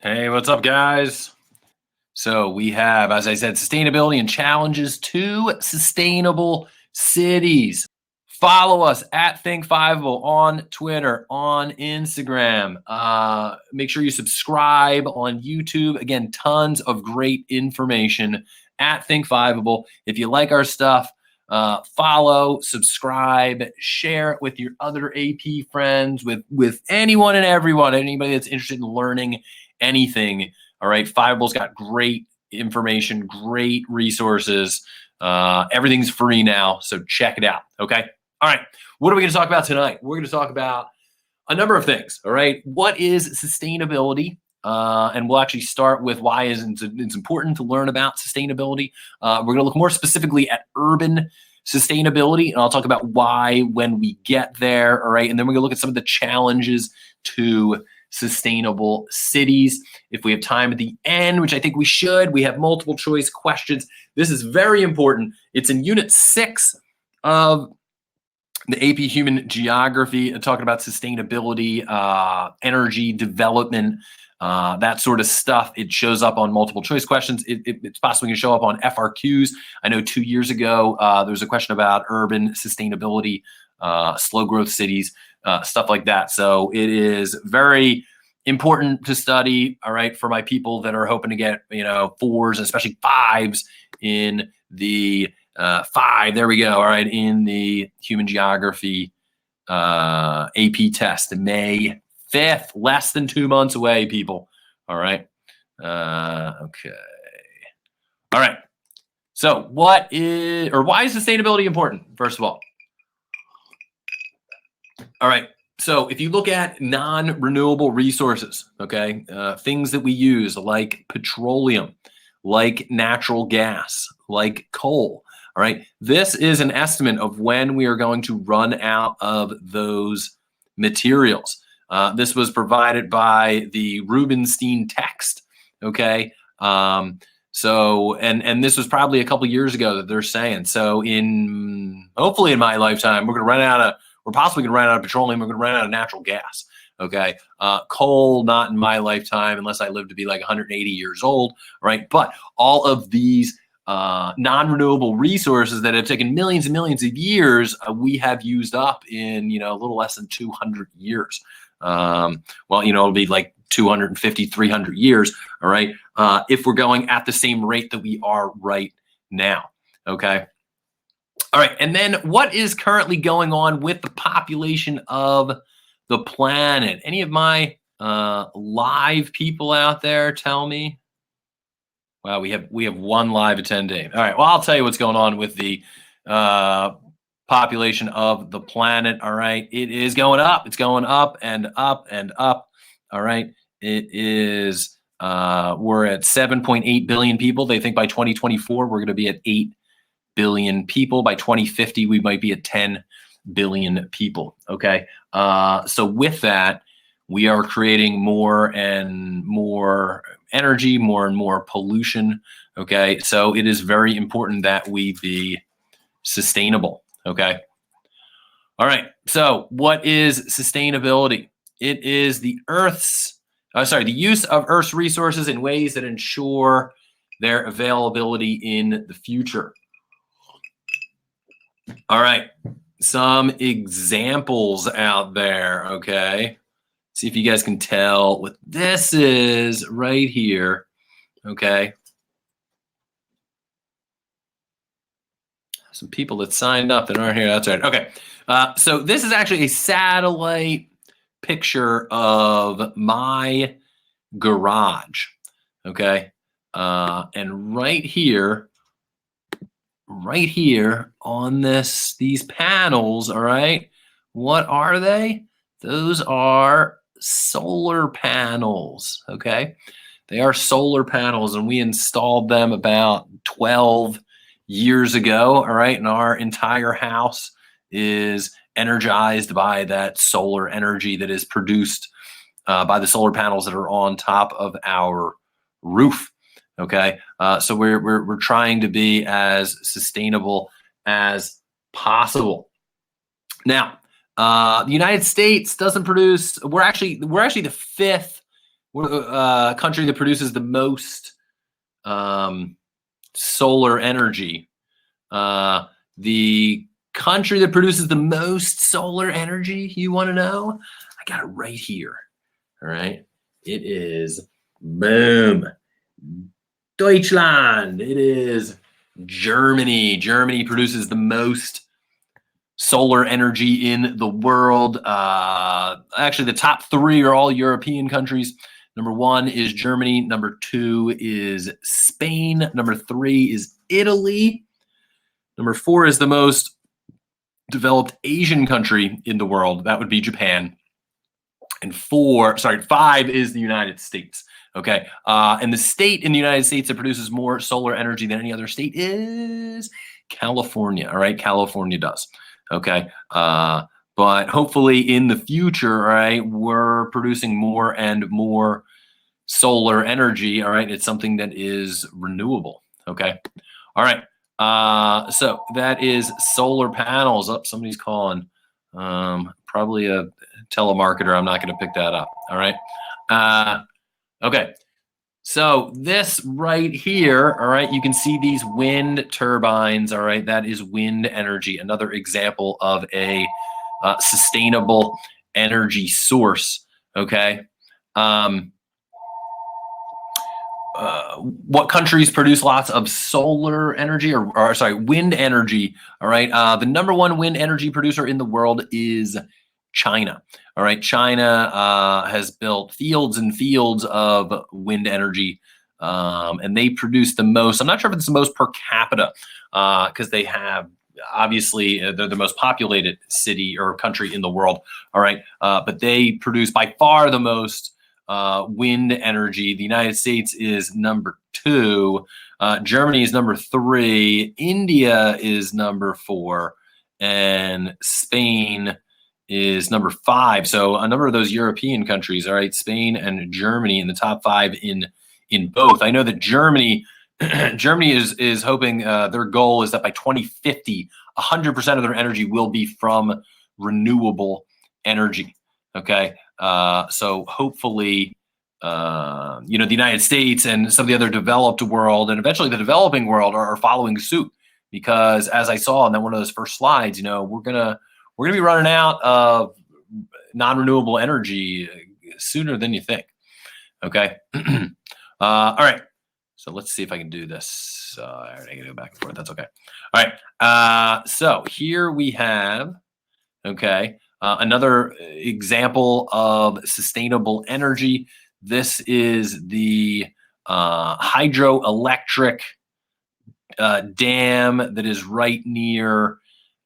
Hey, what's up, guys? So we have, as I said, sustainability and challenges to sustainable cities. Follow us at Think5able on Twitter, on Instagram. Make sure you subscribe on YouTube. Again, tons of great information at Think5able. If you like our stuff, follow, subscribe, share it with your other AP friends, with anyone and everyone, anybody that's interested in learning anything. All right, Fiveable's got great information, great resources. Everything's free now, so check it out. Okay. All right. What are we going to talk about tonight? We're going to talk about a number of things. All right. What is sustainability? And we'll actually start with why it's important to learn about sustainability. We're going to look more specifically at urban sustainability, and I'll talk about why when we get there. All right. And then we're going to look at some of the challenges to sustainable cities. If we have time at the end, which I think we should, we have multiple choice questions. This is very important. It's in Unit 6 of the AP Human Geography, talking about sustainability, energy development, that sort of stuff. It shows up on multiple choice questions. It's possibly going to show up on FRQs. I know 2 years ago, there was a question about urban sustainability, slow growth cities, stuff like that. So it is very important to study, all right, for my people that are hoping to get, 4s, especially 5s in the 5, there we go, all right, in the Human Geography AP test, May 5th, less than 2 months away, people, all right. Okay. All right. So why is sustainability important, first of all? All right. So if you look at non-renewable resources, okay, things that we use like petroleum, like natural gas, like coal, all right, this is an estimate of when we are going to run out of those materials. This was provided by the Rubenstein text, okay? So this was probably a couple years ago that they're saying. So hopefully in my lifetime, we're possibly going to run out of petroleum. We're going to run out of natural gas. Okay. Coal, not in my lifetime, unless I live to be like 180 years old. Right. But all of these non-renewable resources that have taken millions and millions of years, we have used up in, a little less than 200 years. It'll be like 250, 300 years. All right. If we're going at the same rate that we are right now. Okay. All right, and then what is currently going on with the population of the planet? Any of my live people out there tell me? Wow, we have one live attendee. All right, well, I'll tell you what's going on with the population of the planet. All right, it is going up. It's going up and up and up. All right, it is. We're at 7.8 billion people. They think by 2024 we're going to be at 8 billion people. By 2050, we might be at 10 billion people. Okay. So with that, we are creating more and more energy, more and more pollution. Okay. So it is very important that we be sustainable. Okay. All right. So what is sustainability? It is the use of Earth's resources in ways that ensure their availability in the future. All right, some examples out there, okay? See if you guys can tell what this is right here, okay? Some people that signed up that aren't here, that's right. Okay, so this is actually a satellite picture of my garage, okay? And right here on these panels, all right, what are they? Those are solar panels, okay? They are solar panels, and we installed them about 12 years ago, all right? And our entire house is energized by that solar energy that is produced by the solar panels that are on top of our roof. Okay, so we're trying to be as sustainable as possible. Now, the United States doesn't produce. We're actually the 5th country that produces the most solar energy. The country that produces the most solar energy, you want to know? I got it right here. All right. It is, boom, Deutschland. It is Germany. Germany produces the most solar energy in the world. Actually, the top three are all European countries. Number one is Germany. Number two is Spain. Number three is Italy. Number four is the most developed Asian country in the world. That would be Japan. And five is the United States. Okay. And the state in the United States that produces more solar energy than any other state is California. All right. California does. Okay. But hopefully in the future, all right, we're producing more and more solar energy. All right. It's something that is renewable. Okay. All right. So that is solar panels. Up, somebody's calling. Probably a telemarketer. I'm not going to pick that up. All right. Okay. So this right here, all right, you can see these wind turbines. All right. That is wind energy. Another example of a sustainable energy source. Okay. What countries produce lots of solar energy or sorry, wind energy? All right. The number one wind energy producer in the world is China. All right. China has built fields and fields of wind energy, and they produce the most. I'm not sure if it's the most per capita because they have, obviously, they're the most populated city or country in the world. All right. But they produce by far the most wind energy. The United States is number two. Germany is number three. India is number four. And Spain is number five. So a number of those European countries, all right, Spain and Germany in the top five in both. I know that Germany is hoping their goal is that by 2050, 100% of their energy will be from renewable energy. Okay. So hopefully, the United States and some of the other developed world and eventually the developing world are following suit, because as I saw in that one of those first slides, we're gonna be running out of non-renewable energy sooner than you think. Okay. All right. So let's see if I can do this. I gotta go back and forth. That's okay. All right. So here we have, okay, another example of sustainable energy. This is the hydroelectric dam that is right near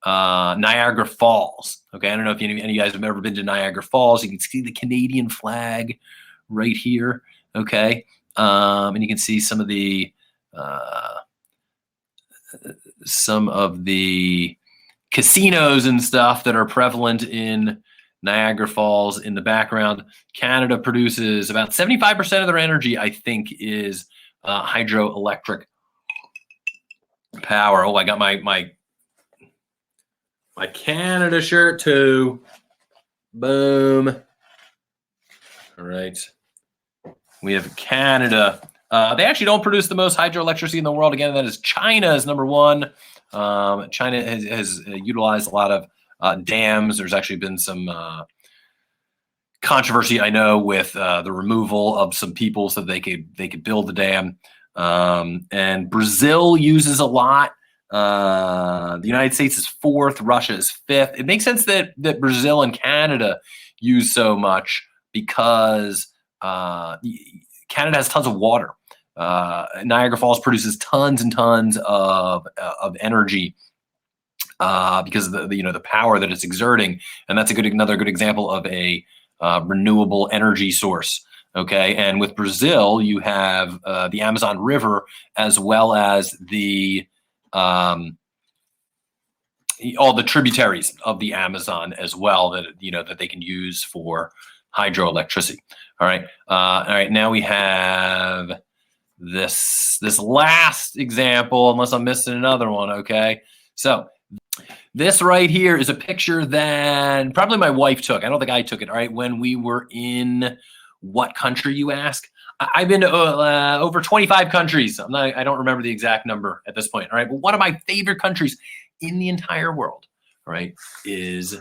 Niagara Falls. Okay, I don't know if any of you guys have ever been to Niagara Falls. You can see the Canadian flag right here. Okay, and you can see some of the casinos and stuff that are prevalent in Niagara Falls in the background. Canada produces about 75% of their energy, I think, is hydroelectric power. Oh, I got my Canada shirt too. Boom. All right. We have Canada. They actually don't produce the most hydroelectricity in the world. Again, that is China is number one. China has utilized a lot of dams. There's actually been some controversy, I know, with the removal of some people so they could build the dam. And Brazil uses a lot. The United States is fourth. Russia is fifth. It makes sense that Brazil and Canada use so much because Canada has tons of water. Niagara Falls produces tons and tons of energy because of the power that it's exerting, and that's another good example of a renewable energy source. Okay, and with Brazil, you have the Amazon River as well as the all the tributaries of the Amazon as well that they can use for hydroelectricity. All right, now we have this last example, unless I'm missing another one. Okay, so this right here is a picture that probably my wife took. I don't think I took it. All right, when we were in What country, you ask? I've been to over 25 countries. I don't remember the exact number at this point. All right. But one of my favorite countries in the entire world, all right, is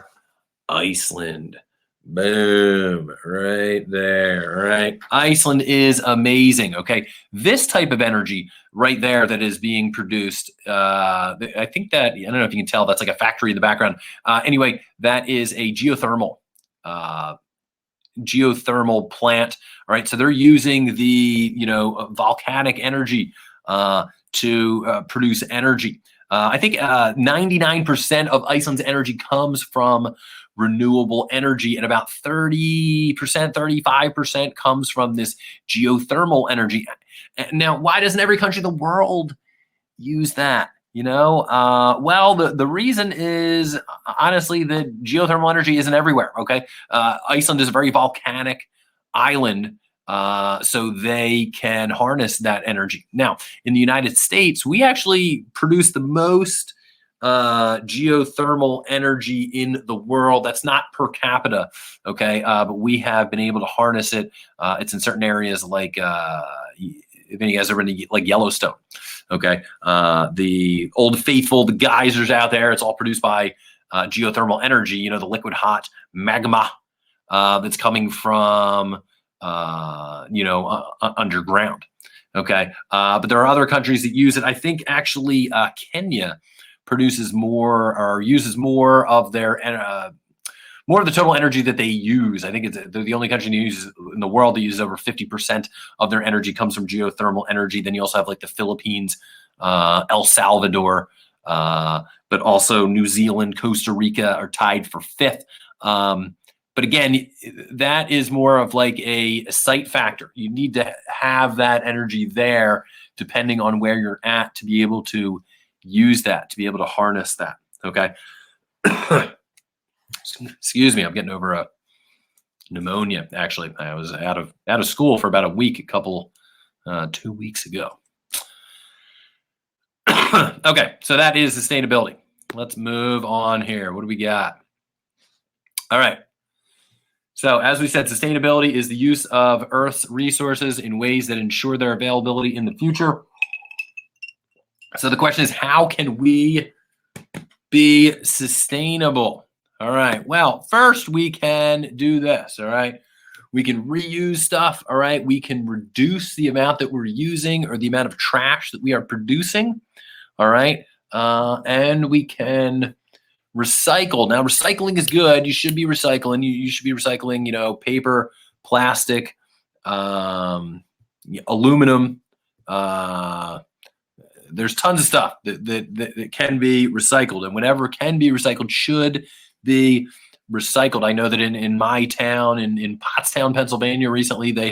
Iceland. Boom, right there. All right. Iceland is amazing. Okay. This type of energy right there that is being produced, I think that, I don't know if you can tell, that's like a factory in the background. Anyway, that is a geothermal plant. All right. So they're using the, volcanic energy to produce energy. I think 99% of Iceland's energy comes from renewable energy, and about 30%, 35% comes from this geothermal energy. Now, why doesn't every country in the world use that? Well, the reason is honestly that geothermal energy isn't everywhere. Okay, Iceland is a very volcanic island, so they can harness that energy. Now, in the United States, we actually produce the most geothermal energy in the world. That's not per capita, okay, but we have been able to harness it. It's in certain areas like if any of you guys ever been to like Yellowstone. Okay, the Old Faithful, the geysers out there, it's all produced by geothermal energy, the liquid hot magma that's coming from, underground. Okay, but there are other countries that use it. I think actually Kenya produces more or uses more of their more of the total energy that they use. I think they're the only country in the world that uses over 50% of their energy comes from geothermal energy. Then you also have like the Philippines, El Salvador, but also New Zealand, Costa Rica are tied for 5th. But again, that is more of like a site factor. You need to have that energy there depending on where you're at to be able to use that, to be able to harness that. Okay. Excuse me, I'm getting over a pneumonia. Actually, I was out of school for about a week, 2 weeks ago. Okay, so that is sustainability. Let's move on here. What do we got? All right. So as we said, sustainability is the use of Earth's resources in ways that ensure their availability in the future. So the question is, how can we be sustainable? All right. Well, first we can do this. All right. We can reuse stuff. All right. We can reduce the amount that we're using or the amount of trash that we are producing. All right. And we can recycle. Now, recycling is good. You should be recycling. You should be recycling, paper, plastic, aluminum. There's tons of stuff that can be recycled, and whatever can be recycled should be recycled. I know that in my town, in Pottstown, Pennsylvania, recently they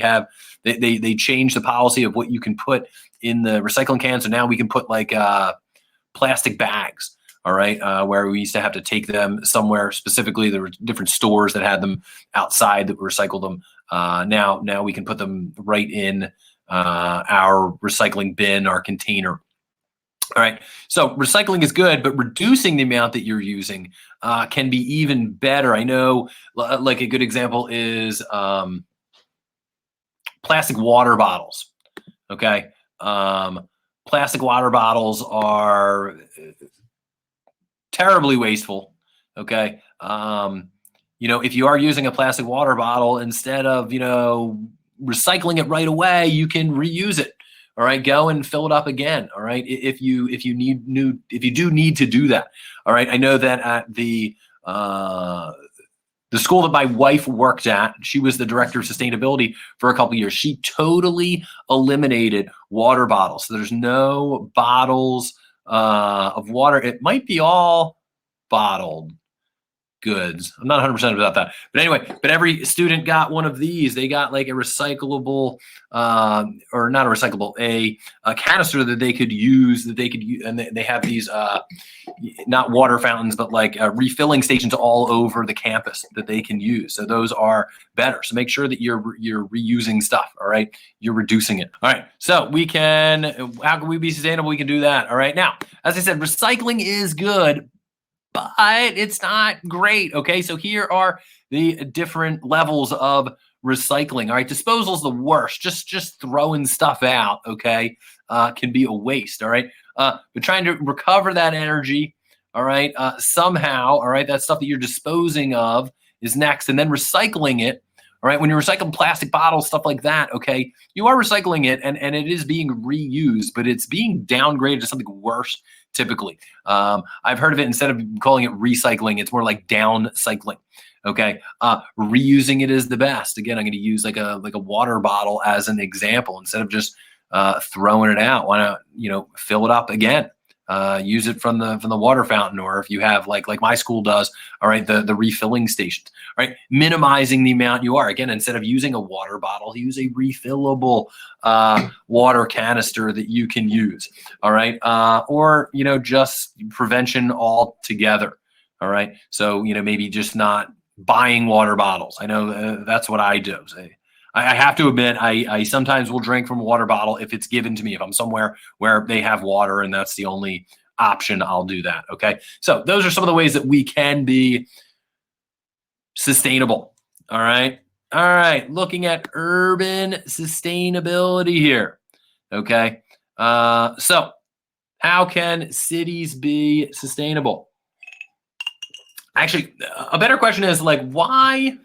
changed the policy of what you can put in the recycling can. So now we can put like plastic bags. All right, where we used to have to take them somewhere specifically. There were different stores that had them outside that recycled them. Now we can put them right in our recycling bin, our container. All right, so recycling is good, but reducing the amount that you're using can be even better. I know, like a good example is plastic water bottles. Okay, plastic water bottles are terribly wasteful. Okay, if you are using a plastic water bottle, instead of recycling it right away, you can reuse it. All right, go and fill it up again. All right, if you do need to do that. All right, I know that at the school that my wife worked at, she was the director of sustainability for a couple of years. She totally eliminated water bottles. So there's no bottles of water. It might be all bottled goods. I'm not 100% about that. But anyway, every student got one of these. They got like a recyclable, or not a recyclable, a canister that they could use, and they have these, not water fountains, but like refilling stations all over the campus that they can use. So those are better. So make sure that you're reusing stuff. All right. You're reducing it. All right. So how can we be sustainable? We can do that. All right. Now, as I said, recycling is good, but it's not great. Okay, so here are the different levels of recycling. All right, disposal is the worst. Just throwing stuff out, okay, can be a waste. All right, but trying to recover that energy, all right, somehow, all right, that stuff that you're disposing of is next, and then recycling it. All right, when you recycle plastic bottles, stuff like that, okay, you are recycling it, and it is being reused, but it's being downgraded to something worse typically. I've heard of it, instead of calling it recycling, it's more like downcycling. Okay, reusing it is the best. Again, I'm going to use like a water bottle as an example. Instead of just throwing it out, why not, you know, fill it up again? Use it from the water fountain, or if you have like my school does, all right, the refilling stations, all right, minimizing the amount you are. Again, instead of using a water bottle, use a refillable water canister that you can use, all right, or, you know, just prevention altogether, all right. So, you know, maybe just not buying water bottles. I know that's what I do. So I have to admit, I sometimes will drink from a water bottle if it's given to me. If I'm somewhere where they have water and that's the only option, I'll do that. Okay. So those are some of the ways that we can be sustainable. All right. All right. Looking at urban sustainability here. Okay. So how can cities be sustainable? Actually, a better question is like, why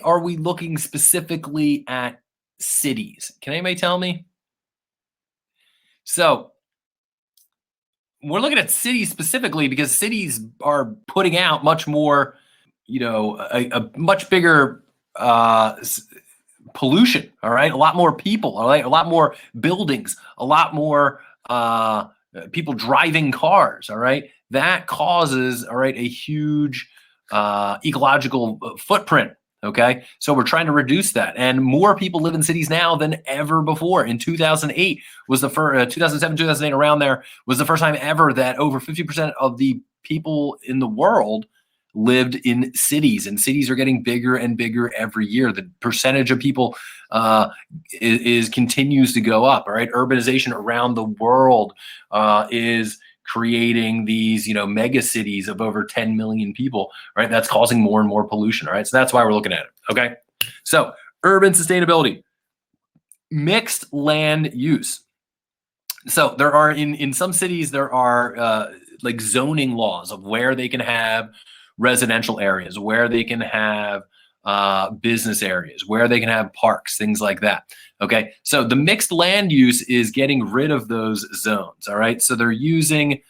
are we looking specifically at cities? Can anybody tell me? So we're looking at cities specifically because cities are putting out much more, you know, a much bigger pollution. All right, a lot more people. All right, a lot more buildings, a lot more people driving cars. All right, that causes, all right, a huge ecological footprint. Okay, so we're trying to reduce that, and more people live in cities now than ever before. In 2008 was the first, 2007, 2008, around there was the first time ever that over 50% of the people in the world lived in cities, and cities are getting bigger and bigger every year. The percentage of people continues to go up. All right, urbanization around the world is creating these, you know, mega cities of over 10 million people, right? That's causing more and more pollution, all right? So that's why we're looking at it, okay? So urban sustainability, mixed land use. So there are, in some cities, there are like zoning laws of where they can have residential areas, where they can have business areas, where they can have parks, things like that. Okay, so the mixed land use is getting rid of those zones. All right, so they're using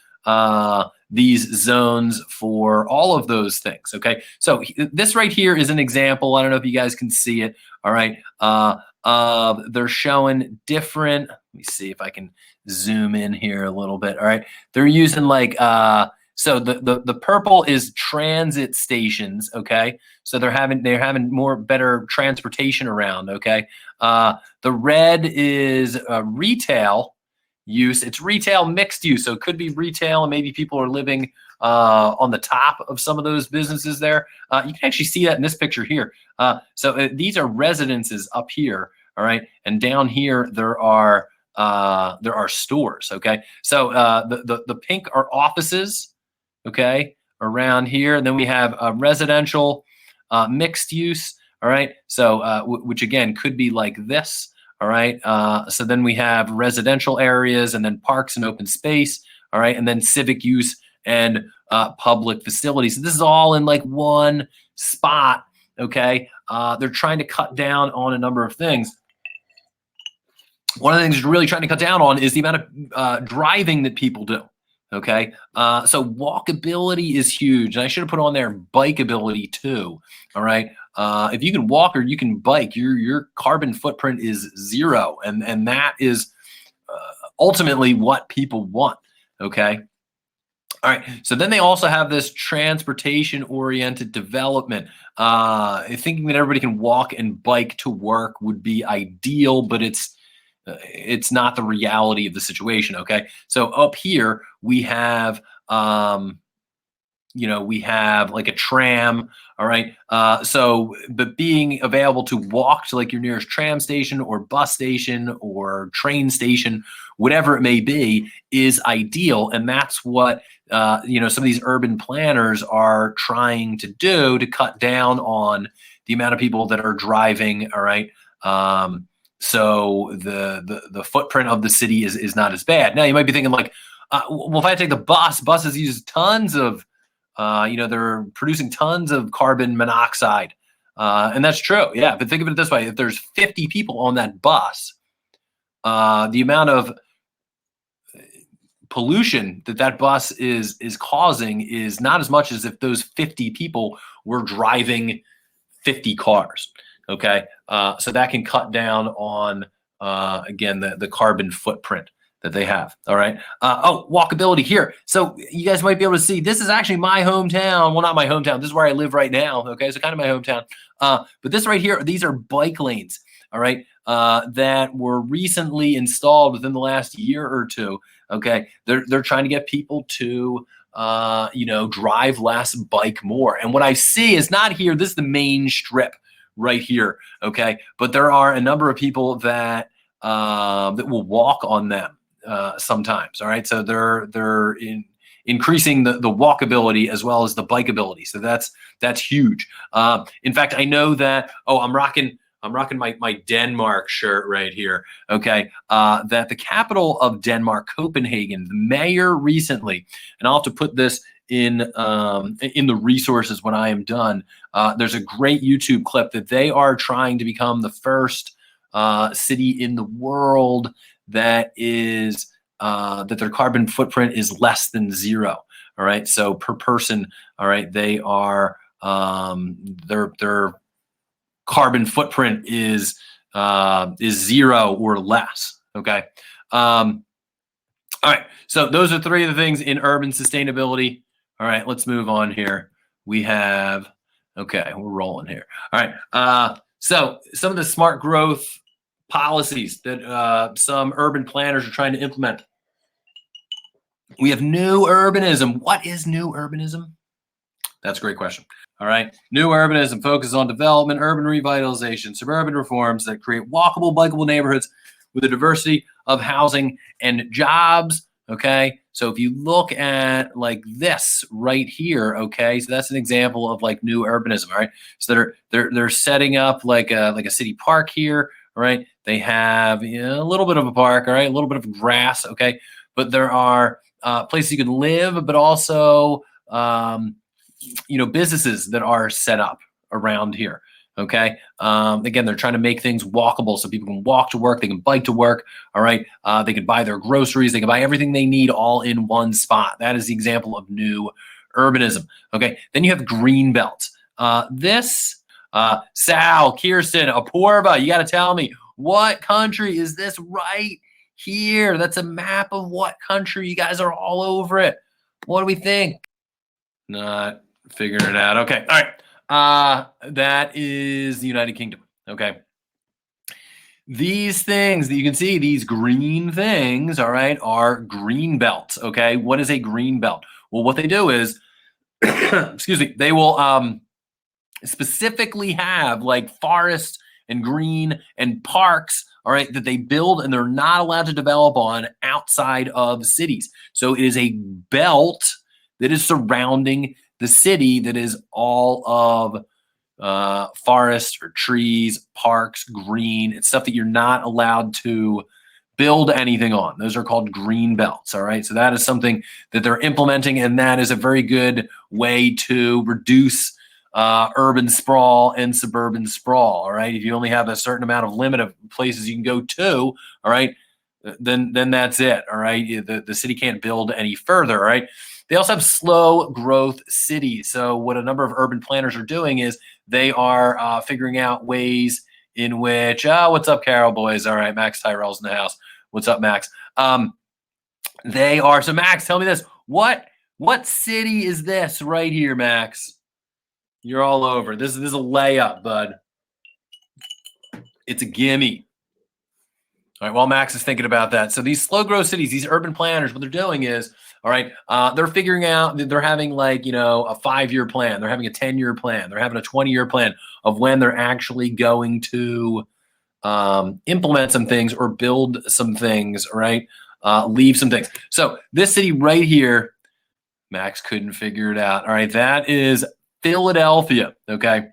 these zones for all of those things. Okay, so this right here is an example. I don't know if you guys can see it. All right, they're showing different. Let me see if I can zoom in here a little bit. All right, they're using like so the purple is transit stations, okay? So they're having more better transportation around, okay? The red is retail use. It's retail mixed use, so it could be retail and maybe people are living on the top of some of those businesses there. You can actually see that in this picture here. So these are residences up here, all right? And down here there are stores, okay? So the pink are offices, okay, around here. And then we have residential mixed use, all right? So, which again, could be like this, all right? So then we have residential areas and then parks and open space, all right? And then civic use and public facilities. This is all in like one spot, okay? They're trying to cut down on a number of things. One of the things they're really trying to cut down on is the amount of driving that people do. Okay, so walkability is huge, and I should have put on there bikeability too. All right, if you can walk or you can bike, your carbon footprint is zero, and that is ultimately what people want. Okay, all right. So then they also have this transportation-oriented development. Thinking that everybody can walk and bike to work would be ideal, but it's not the reality of the situation. Okay, so up here we have we have like a tram. All right. But being available to walk to like your nearest tram station or bus station or train station, whatever it may be, is ideal. And that's what, some of these urban planners are trying to do to cut down on the amount of people that are driving. All right. So the footprint of the city is not as bad. Now you might be thinking like, well, if I take the buses use tons of, they're producing tons of carbon monoxide. And that's true. Yeah. But think of it this way. If there's 50 people on that bus, the amount of pollution that bus is causing is not as much as if those 50 people were driving 50 cars. Okay. So that can cut down on, again, the carbon footprint that they have. All right. Walkability here. So you guys might be able to see, this is actually my hometown. Well, not my hometown. This is where I live right now. Okay. So kind of my hometown. But this right here, these are bike lanes. All right. That were recently installed within the last year or two. Okay. They're trying to get people to, drive less, bike more. And what I see is not here. This is the main strip right here. Okay. But there are a number of people that will walk on them. Sometimes. All right. So they're increasing the walkability as well as the bikeability. So that's huge. In fact, I know that, I'm rocking my Denmark shirt right here. Okay. That the capital of Denmark, Copenhagen, the mayor recently, and I'll have to put this in the resources when I am done. There's a great YouTube clip that they are trying to become the first city in the world that is that their carbon footprint is less than 0. All right. So per person, all right, they are their carbon footprint is 0 or less. Okay. All right. So those are 3 of the things in urban sustainability. All right. Let's move on here. We have, okay, we're rolling here. All right. So some of the smart growth policies that some urban planners are trying to implement. We have new urbanism. What is new urbanism? That's a great question. All right. New urbanism focuses on development, urban revitalization, suburban reforms that create walkable, bikeable neighborhoods with a diversity of housing and jobs. Okay. So if you look at like this right here, okay, so that's an example of like new urbanism. All right. So they're setting up like a city park here. All right. They have a little bit of a park. All right. A little bit of grass. Okay. But there are places you can live, but also, businesses that are set up around here. Okay. Again, they're trying to make things walkable so people can walk to work. They can bike to work. All right. They can buy their groceries. They can buy everything they need all in one spot. That is the example of new urbanism. Okay. Then you have green belts. Sal, Kirsten, Apoorva, you got to tell me, what country is this right here? That's a map of what country. You guys are all over it. What do we think? Not figuring it out. Okay. All right. That is the United Kingdom. Okay. These things that you can see, these green things, all right, are green belts. Okay. What is a green belt? Well, what they do is, excuse me, they will specifically have like forests and green and parks, all right, that they build and they're not allowed to develop on outside of cities. So it is a belt that is surrounding the city that is all of forests or trees, parks, green. It's stuff that you're not allowed to build anything on. Those are called green belts. All right. So that is something that they're implementing, and that is a very good way to reduce urban sprawl and suburban sprawl. All right. If you only have a certain amount of limit of places you can go to, all right, then that's it. All right. The city can't build any further. All right. They also have slow growth cities. So what a number of urban planners are doing is they are figuring out ways in which, what's up, Carol boys? All right, Max Tyrell's in the house. What's up, Max? So Max, tell me this. What city is this right here, Max? You're all over. This is a layup, bud. It's a gimme. All right, while Max is thinking about that. So these slow growth cities, these urban planners, what they're doing is, all right, they're figuring out, they're having like, a 5-year plan. They're having a 10-year plan. They're having a 20-year plan of when they're actually going to implement some things or build some things, right? Leave some things. So this city right here, Max couldn't figure it out. All right, that is Philadelphia, okay?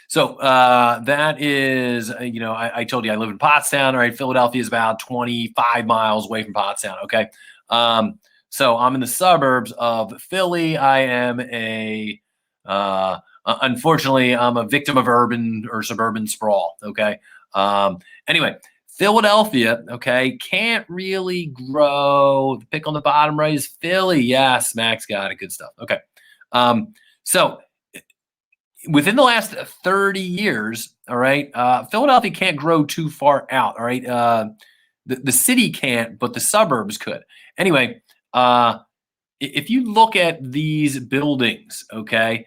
So that is, I told you I live in Pottstown. All right, Philadelphia is about 25 miles away from Pottstown. Okay, so I'm in the suburbs of Philly. I am unfortunately, I'm a victim of urban or suburban sprawl. Okay. Anyway, Philadelphia, okay, can't really grow. The pick on the bottom right is Philly. Yes, Max got it. Good stuff. Okay. So within the last 30 years, all right, Philadelphia can't grow too far out, all right? The city can't, but the suburbs could. Anyway, if you look at these buildings, okay,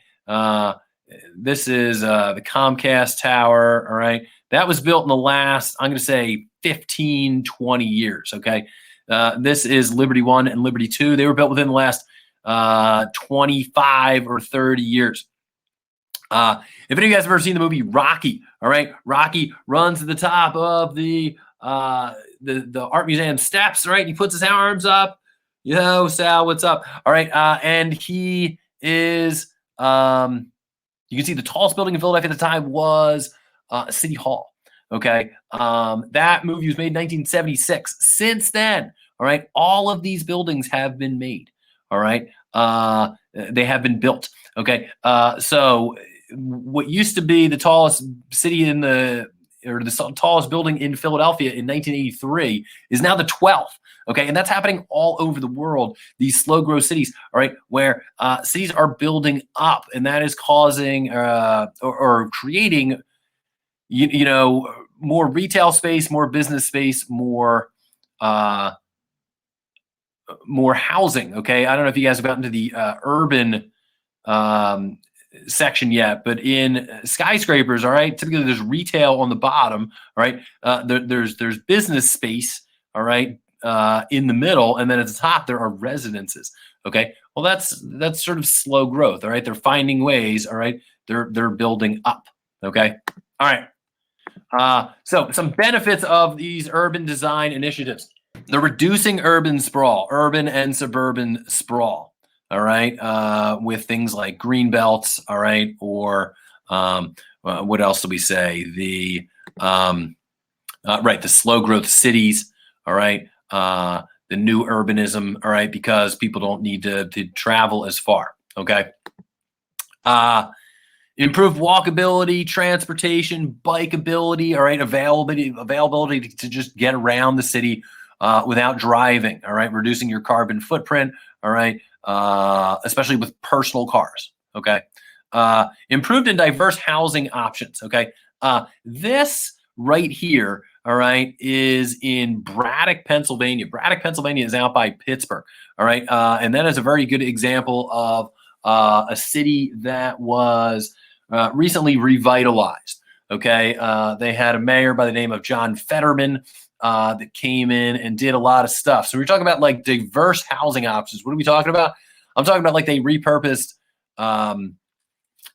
this is the Comcast Tower, all right? That was built in the last, I'm going to say, 15, 20 years, okay? This is Liberty 1 and Liberty 2. They were built within the last 25 or 30 years. If any of you guys have ever seen the movie Rocky, all right, Rocky runs to the top of the art museum steps, right? He puts his arms up. Yo, Sal, what's up? All right, and he is. You can see the tallest building in Philadelphia at the time was City Hall. Okay, that movie was made in 1976. Since then, all right, all of these buildings have been made. All right, they have been built. Okay, so what used to be the tallest city in the tallest building in Philadelphia in 1983 is now the 12th. Okay, and that's happening all over the world. These slow growth cities, all right, where cities are building up, and that is causing or creating, more retail space, more business space, more housing. Okay, I don't know if you guys have gotten to the urban section yet, but in skyscrapers, all right, typically there's retail on the bottom, all right, there's business space, all right, in the middle, and then at the top there are residences. Okay, well that's sort of slow growth. All right, they're finding ways. All right, they're building up. Okay, all right. So some benefits of these urban design initiatives: they're reducing urban sprawl, urban and suburban sprawl. All right, with things like green belts, all right, or what else do we say? The slow growth cities, all right, the new urbanism, all right, because people don't need to travel as far. Okay, improve walkability, transportation, bikeability, all right, availability to just get around the city without driving. All right, reducing your carbon footprint. All right. Especially with personal cars. Okay. Improved and diverse housing options. Okay. This right here, all right, is in Braddock, Pennsylvania. Braddock, Pennsylvania is out by Pittsburgh. All right. And that is a very good example of a city that was recently revitalized. Okay. They had a mayor by the name of John Fetterman that came in and did a lot of stuff. So we're talking about like diverse housing options. What are we talking about? I'm talking about like they repurposed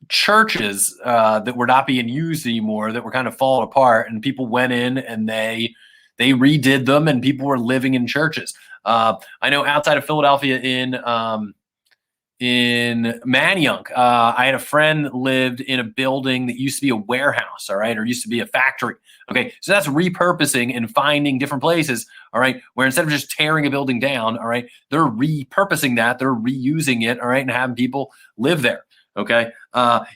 churches that were not being used anymore, that were kind of falling apart, and people went in and they redid them, and people were living in churches. I know outside of Philadelphia in Manayunk, I had a friend that lived in a building that used to be a warehouse, all right, or used to be a factory. Okay, so that's repurposing and finding different places, all right, where instead of just tearing a building down, all right, they're repurposing that, they're reusing it, all right, and having people live there. Okay,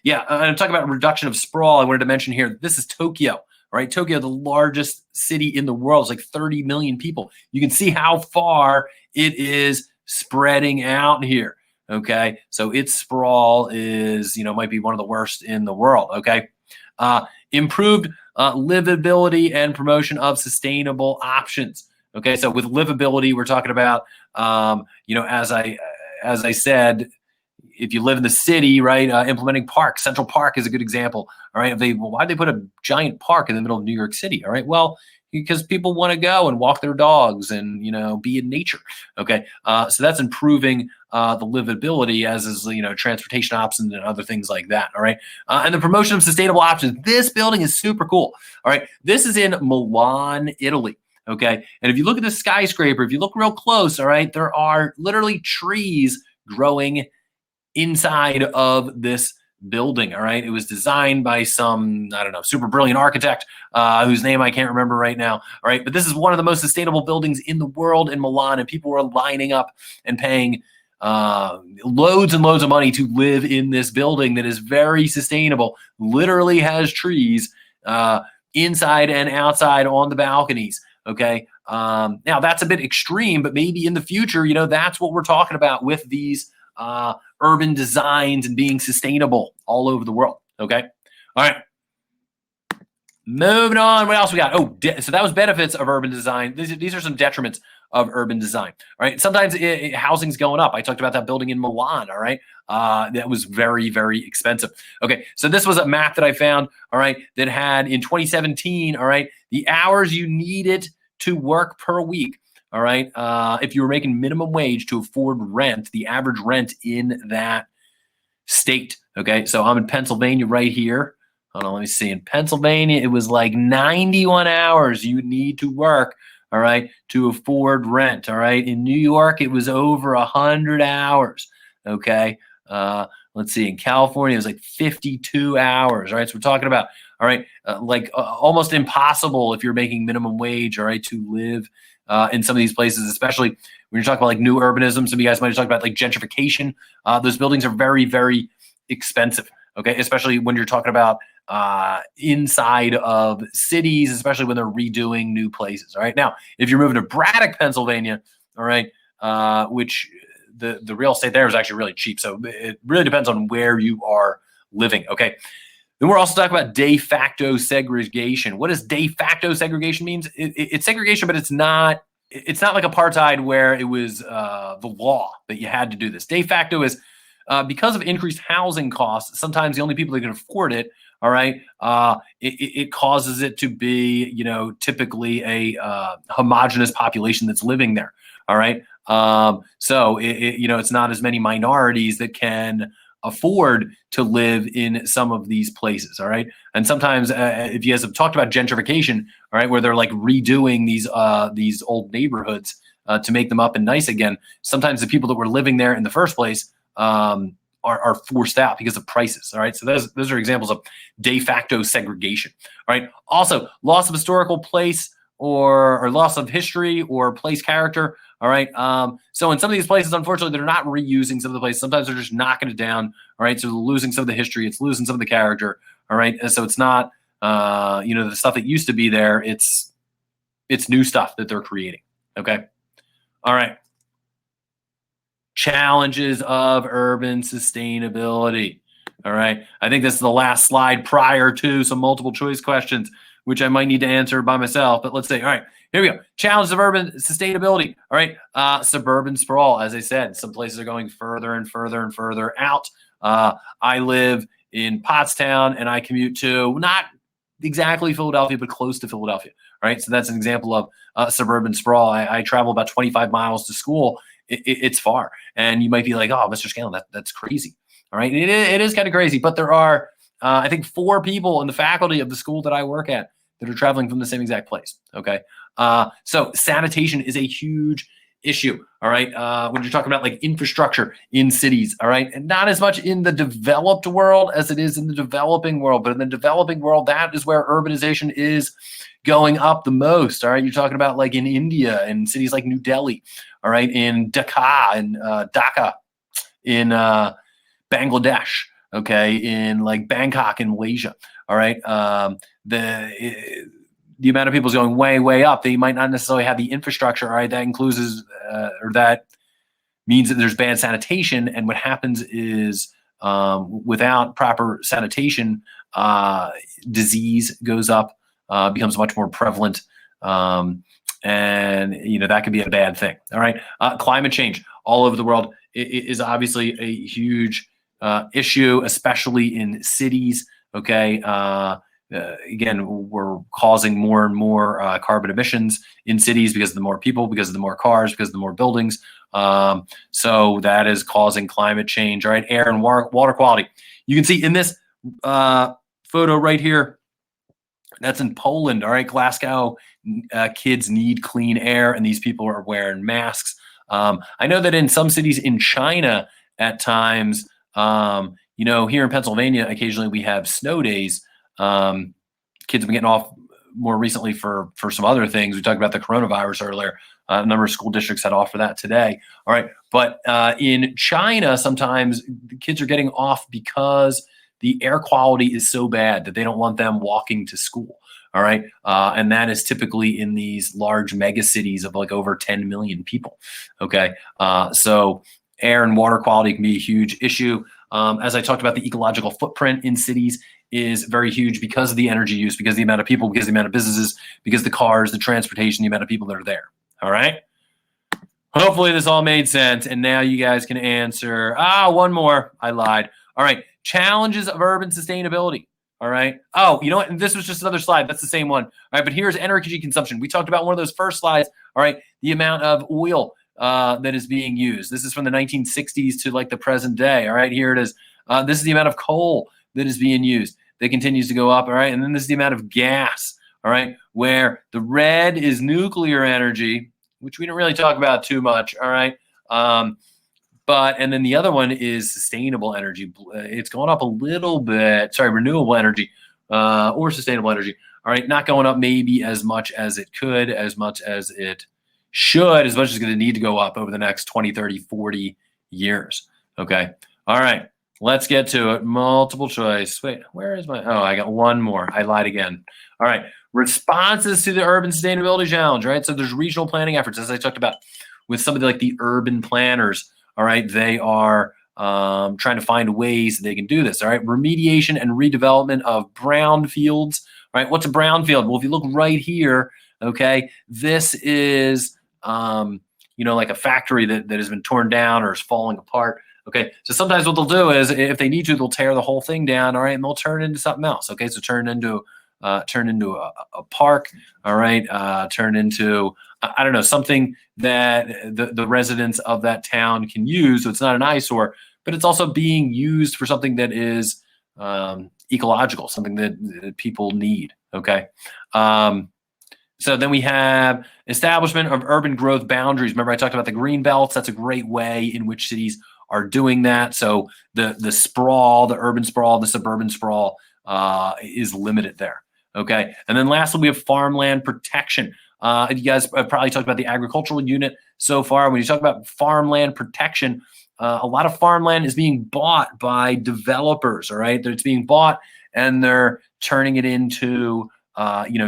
yeah, I'm talking about reduction of sprawl. I wanted to mention here, this is Tokyo, all right, Tokyo, the largest city in the world, is like 30 million people. You can see how far it is spreading out here. Okay, so its sprawl is, might be one of the worst in the world. Okay, improved livability and promotion of sustainable options. Okay, so with livability, we're talking about, as I said, if you live in the city, right, implementing parks. Central Park is a good example. All right, why'd they put a giant park in the middle of New York City? All right, well, because people want to go and walk their dogs and, be in nature. Okay. So that's improving the livability, as is, transportation options and other things like that. All right. And the promotion of sustainable options. This building is super cool. All right. This is in Milan, Italy. Okay. And if you look at the skyscraper, if you look real close, all right, there are literally trees growing inside of this building. All right. It was designed by some, I don't know, super brilliant architect whose name I can't remember right now. All right. But this is one of the most sustainable buildings in the world in Milan, and people were lining up and paying loads and loads of money to live in this building that is very sustainable, literally has trees inside and outside on the balconies. Okay. Now that's a bit extreme, but maybe in the future, that's what we're talking about with these urban designs and being sustainable all over the world. Okay. All right. Moving on. What else we got? Oh, so that was benefits of urban design. These are some detriments of urban design. All right. Sometimes housing's going up. I talked about that building in Milan. All right. That was very, very expensive. Okay. So this was a map that I found. All right. That had in 2017. All right. The hours you needed to work per week. All right. If you were making minimum wage to afford rent, the average rent in that state. Okay. So I'm in Pennsylvania right here. Hold on. Let me see. In Pennsylvania, it was like 91 hours you need to work. All right. To afford rent. All right. In New York, it was over 100 hours. Okay. Let's see. In California, it was like 52 hours. All right. So we're talking about, all right, almost impossible if you're making minimum wage, all right, to live in some of these places, especially when you're talking about like new urbanism. Some of you guys might have talked about like gentrification. Those buildings are very, very expensive. Okay. Especially when you're talking about inside of cities, especially when they're redoing new places. All right. Now, if you're moving to Braddock, Pennsylvania, all right, which the real estate there is actually really cheap. So it really depends on where you are living. Okay. Then we're also talking about de facto segregation. What does de facto segregation means? It's segregation, but it's not like apartheid where it was the law that you had to do this. De facto is because of increased housing costs, sometimes the only people that can afford it, all right, it causes it to be, typically a homogenous population that's living there, all right? So, it's not as many minorities that can afford to live in some of these places. All right. And sometimes if you guys have talked about gentrification, all right, where they're like redoing these old neighborhoods to make them up and nice again, sometimes the people that were living there in the first place are forced out because of prices. All right. So those are examples of de facto segregation. All right. Also, loss of historical place or loss of history or place character. All right. So in some of these places, unfortunately, they're not reusing some of the places. Sometimes they're just knocking it down. All right. So they're losing some of the history. It's losing some of the character. All right. And so it's not, the stuff that used to be there. It's new stuff that they're creating. Okay. All right. Challenges of urban sustainability. All right. I think this is the last slide prior to some multiple choice questions, which I might need to answer by myself. But let's see. All right. Here we go. Challenges of urban sustainability. All right. Suburban sprawl. As I said, some places are going further and further and further out. I live in Pottstown and I commute to not exactly Philadelphia, but close to Philadelphia. All right. So that's an example of suburban sprawl. I travel about 25 miles to school. It's far. And you might be like, oh, Mr. Scanlon, that's crazy. All right. It is kind of crazy. But there are, I think, 4 people in the faculty of the school that I work at that are traveling from the same exact place. Okay. So sanitation is a huge issue. All right. When you're talking about like infrastructure in cities. All right. And not as much in the developed world as it is in the developing world. But in the developing world, that is where urbanization is going up the most. All right. You're talking about like in India and cities like New Delhi. All right. In Dhaka, in Bangladesh. Okay. In like Bangkok in Malaysia. All right. The amount of people is going way, way up. They might not necessarily have the infrastructure. All right. That includes or that means that there's bad sanitation. And what happens is without proper sanitation, disease goes up, becomes much more prevalent. And, that could be a bad thing. All right. Climate change all over the world is obviously a huge issue, especially in cities. Okay. again, we're causing more and more carbon emissions in cities because of the more people, because of the more cars, because of the more buildings. So that is causing climate change. All right, air and water quality. You can see in this photo right here, that's in Poland. All right, Glasgow kids need clean air, and these people are wearing masks. I know that in some cities in China, at times, here in Pennsylvania, occasionally we have snow days. Kids have been getting off more recently for some other things. We talked about the coronavirus earlier. A number of school districts had offered that today. All right, but in China, sometimes the kids are getting off because the air quality is so bad that they don't want them walking to school. All right, and that is typically in these large mega cities of like over 10 million people. Okay, so air and water quality can be a huge issue. As I talked about, the ecological footprint in cities is very huge because of the energy use, because of the amount of people, because of the amount of businesses, because the cars, the transportation, the amount of people that are there. All right. Hopefully this all made sense. And now you guys can answer. One more. I lied. All right. Challenges of urban sustainability. All right. Oh, you know what? And this was just another slide. That's the same one. All right. But here's energy consumption. We talked about one of those first slides. All right. The amount of oil that is being used. This is from the 1960s to like the present day. All right. Here it is. This is the amount of coal that is being used that continues to go up. All right. And then this is the amount of gas. All right. Where the red is nuclear energy, which we don't really talk about too much. All right. And then the other one is sustainable energy. It's going up a little bit. Sorry, renewable energy or sustainable energy. All right. Not going up maybe as much as it could, as much as it should, as much as it's going to need to go up over the next 20, 30, 40 years. Okay. All right. Let's get to it. Multiple choice. Wait, where is my? Oh, I got one more. I lied again. All right. Responses to the urban sustainability challenge, right? So there's regional planning efforts, as I talked about with some of the urban planners. All right. They are trying to find ways that they can do this. All right. Remediation and redevelopment of brownfields. All right. What's a brownfield? Well, if you look right here, okay, this is, like a factory that has been torn down or is falling apart. Okay, so sometimes what they'll do is, if they need to, they'll tear the whole thing down. All right, and they'll turn it into something else. Okay, so turn into a park. All right, turn into something that the residents of that town can use. So it's not an eyesore, but it's also being used for something that is ecological, something that people need. Okay. So then we have establishment of urban growth boundaries. Remember, I talked about the green belts. That's a great way in which cities are doing that. So the sprawl, the urban sprawl, the suburban sprawl is limited there. Okay. And then lastly, we have farmland protection. You guys have probably talked about the agricultural unit so far. When you talk about farmland protection, a lot of farmland is being bought by developers. All right. It's being bought and they're turning it into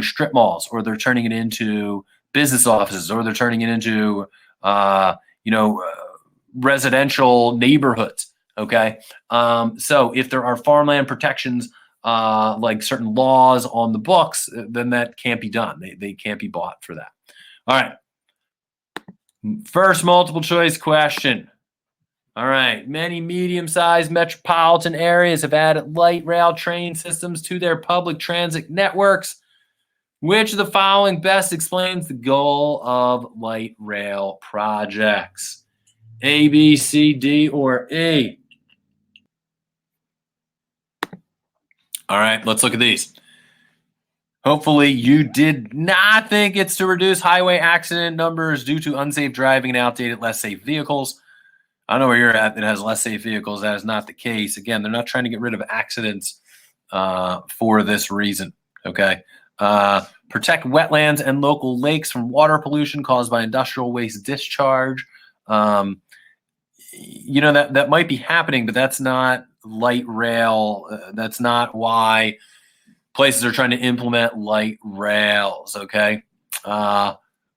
strip malls, or they're turning it into business offices, or they're turning it into residential neighborhoods. Okay. So if there are farmland protections, like certain laws on the books, then that can't be done. They can't be bought for that. All right. First multiple choice question. All right. Many medium-sized metropolitan areas have added light rail train systems to their public transit networks. Which of the following best explains the goal of light rail projects? A, B, C, D, or E? All right, let's look at these. Hopefully you did not think it's to reduce highway accident numbers due to unsafe driving and outdated, less safe vehicles. I know where you're at that has less safe vehicles. That is not the case. Again, they're not trying to get rid of accidents for this reason, okay? Protect wetlands and local lakes from water pollution caused by industrial waste discharge. That might be happening, but that's not light rail. That's not why places are trying to implement light rails, okay?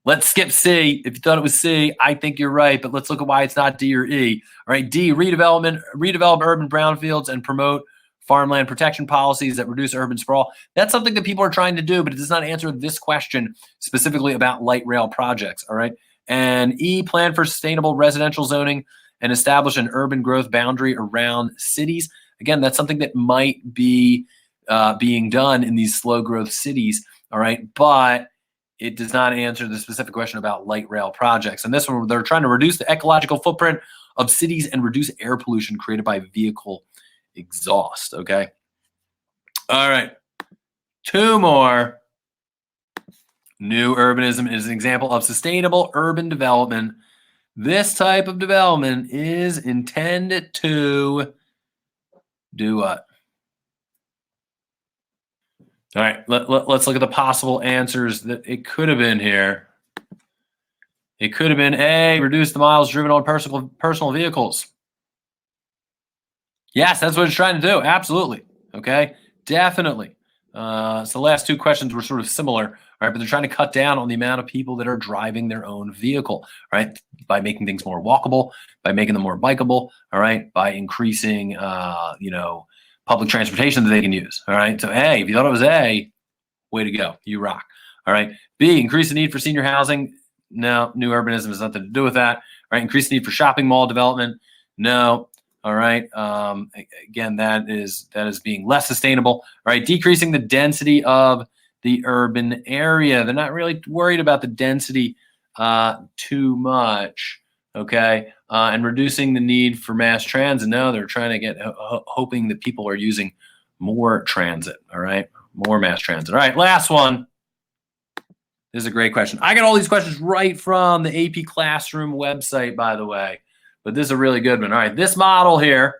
Let's skip C. If you thought it was C, I think you're right, but let's look at why it's not D or E. All right, D, redevelop urban brownfields and promote farmland protection policies that reduce urban sprawl. That's something that people are trying to do, but it does not answer this question specifically about light rail projects, all right? And E, plan for sustainable residential zoning and establish an urban growth boundary around cities. Again, that's something that might be being done in these slow growth cities. All right, but it does not answer the specific question about light rail projects. And this one, they're trying to reduce the ecological footprint of cities and reduce air pollution created by vehicle exhaust. Okay. All right. Two more. New urbanism is an example of sustainable urban development. This type of development is intended to do what? All right, let's look at the possible answers that it could have been here. It could have been A, reduce the miles driven on personal vehicles. Yes, that's what it's trying to do. Absolutely. Okay, definitely. So the last two questions were sort of similar, all right, but they're trying to cut down on the amount of people that are driving their own vehicle, right, by making things more walkable, by making them more bikeable, all right, by increasing, public transportation that they can use. All right. So A, if you thought it was A, way to go. You rock. All right. B, increase the need for senior housing. No, new urbanism has nothing to do with that. All right. Increase the need for shopping mall development. No. All right. Again, that is being less sustainable. All right. Decreasing the density of the urban area. They're not really worried about the density too much. Okay. And reducing the need for mass transit. No, they're trying to get, hoping that people are using more transit. All right. More mass transit. All right. Last one. This is a great question. I got all these questions right from the AP Classroom website, by the way. But this is a really good one. All right. This model here.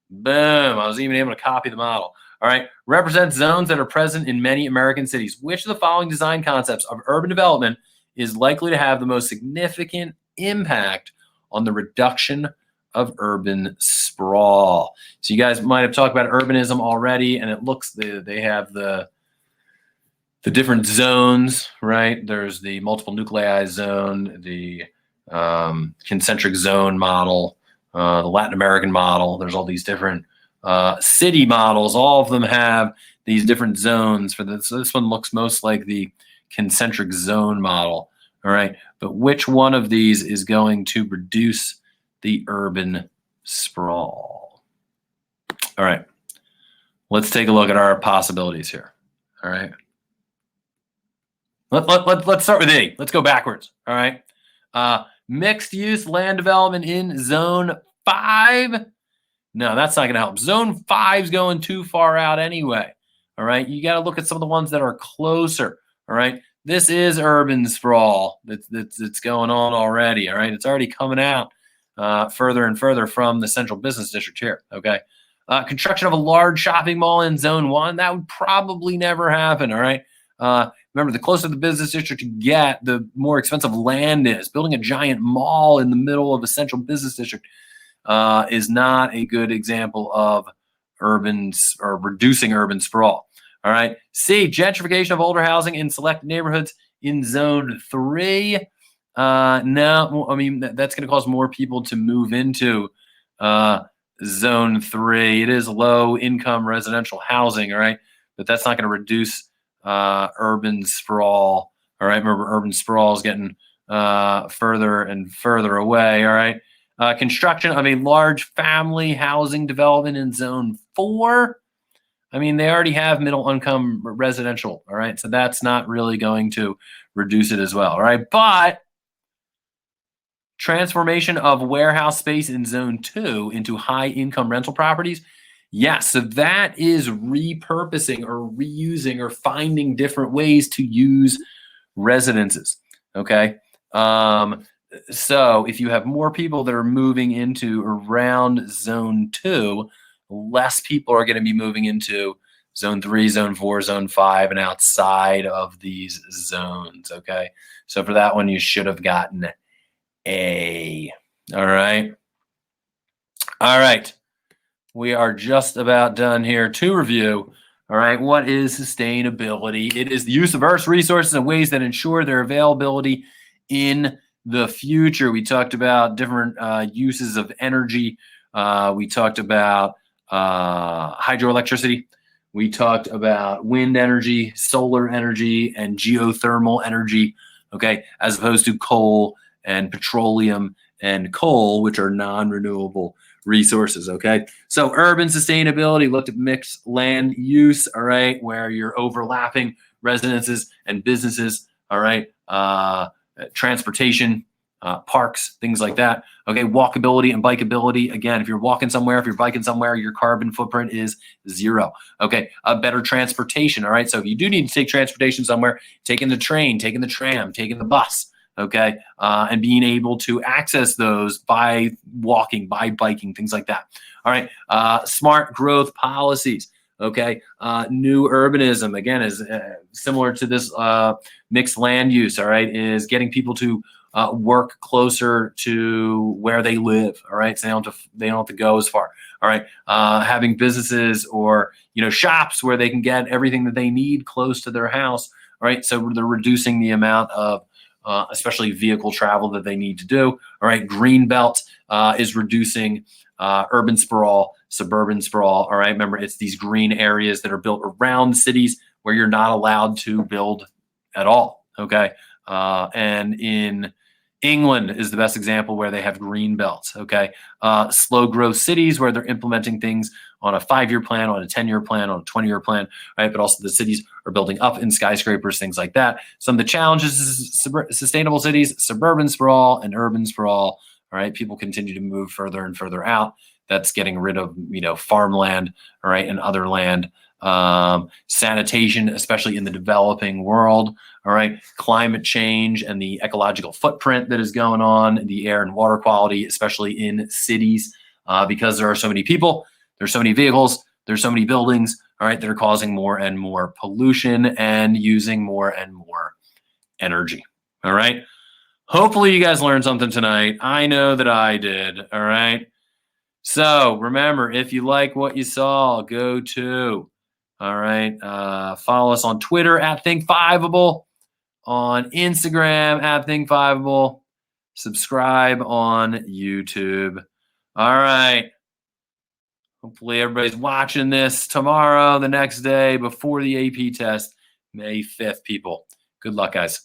Boom. I was even able to copy the model. All right. Represents zones that are present in many American cities. Which of the following design concepts of urban development is likely to have the most significant impact on the reduction of urban sprawl? So you guys might have talked about urbanism already, and it looks they have the different zones, right? There's the multiple nuclei zone, the concentric zone model, the Latin American model. There's all these different city models. All of them have these different zones for this. So this one looks most like the concentric zone model. All right. But which one of these is going to reduce the urban sprawl? All right. Let's take a look at our possibilities here. All right. Let's start with A. Let's go backwards. All right. Mixed use land development in zone 5. No, that's not going to help. Zone 5 is going too far out anyway. All right. You got to look at some of the ones that are closer. All right. This is urban sprawl that's going on already. All right. It's already coming out further and further from the central business district here. Okay. Construction of a large shopping mall in zone 1. That would probably never happen. All right. Remember, the closer the business district you get, the more expensive land is. Building a giant mall in the middle of a central business district is not a good example of urban or reducing urban sprawl. All right. C, gentrification of older housing in select neighborhoods in zone 3. No, I mean, that's going to cause more people to move into zone 3. It is low income residential housing. All right. But that's not going to reduce urban sprawl. All right. Remember, urban sprawl is getting further and further away. All right. Construction of a large family housing development in zone 4. I mean, they already have middle income residential. All right. So that's not really going to reduce it as well. All right. But transformation of warehouse space in zone 2 into high income rental properties. Yes. So that is repurposing or reusing or finding different ways to use residences. Okay. So if you have more people that are moving into around zone 2, less people are going to be moving into zone 3, zone 4, zone 5, and outside of these zones. Okay. So for that one, you should have gotten A. All right. All right. We are just about done here to review. All right. What is sustainability? It is the use of Earth's resources in ways that ensure their availability in the future. We talked about different uses of energy. We talked about hydroelectricity. We talked about wind energy, solar energy, and geothermal energy, okay, as opposed to coal and petroleum and coal, which are non-renewable resources. Okay. So urban sustainability looked at mixed land use. All right. Where you're overlapping residences and businesses. All right. Transportation, parks, things like that. Okay. Walkability and bikeability. Again, if you're walking somewhere, if you're biking somewhere, your carbon footprint is 0. Okay. Better transportation. All right. So if you do need to take transportation somewhere, taking the train, taking the tram, taking the bus. Okay. And being able to access those by walking, by biking, things like that. All right. Smart growth policies. Okay. New urbanism, again, is similar to this mixed land use. All right. Is getting people to work closer to where they live. All right. So they don't have to go as far. All right. Having businesses or, shops where they can get everything that they need close to their house. All right. So they're reducing the amount of especially vehicle travel that they need to do. All right. Green belt is reducing urban sprawl, suburban sprawl. All right. Remember, it's these green areas that are built around cities where you're not allowed to build at all. Okay. And in England is the best example where they have green belts. Okay. Slow growth cities where they're implementing things on a 5-year plan, on a 10-year plan, on a 20-year plan, right? But also the cities are building up in skyscrapers, things like that. Some of the challenges is sustainable cities, suburban sprawl, and urban sprawl. All right. People continue to move further and further out. That's getting rid of, farmland, all right, and other land. Sanitation, especially in the developing world. All right. Climate change and the ecological footprint that is going on, the air and water quality, especially in cities, because there are so many people, there's so many vehicles, there's so many buildings, all right, that are causing more and more pollution and using more and more energy. All right. Hopefully you guys learned something tonight. I know that I did. All right. So remember, if you like what you saw, go to, all right, follow us on Twitter at ThinkFiveable, on Instagram at ThinkFiveable, subscribe on YouTube. All right. Hopefully everybody's watching this tomorrow, the next day, before the AP test, May 5th, people. Good luck, guys.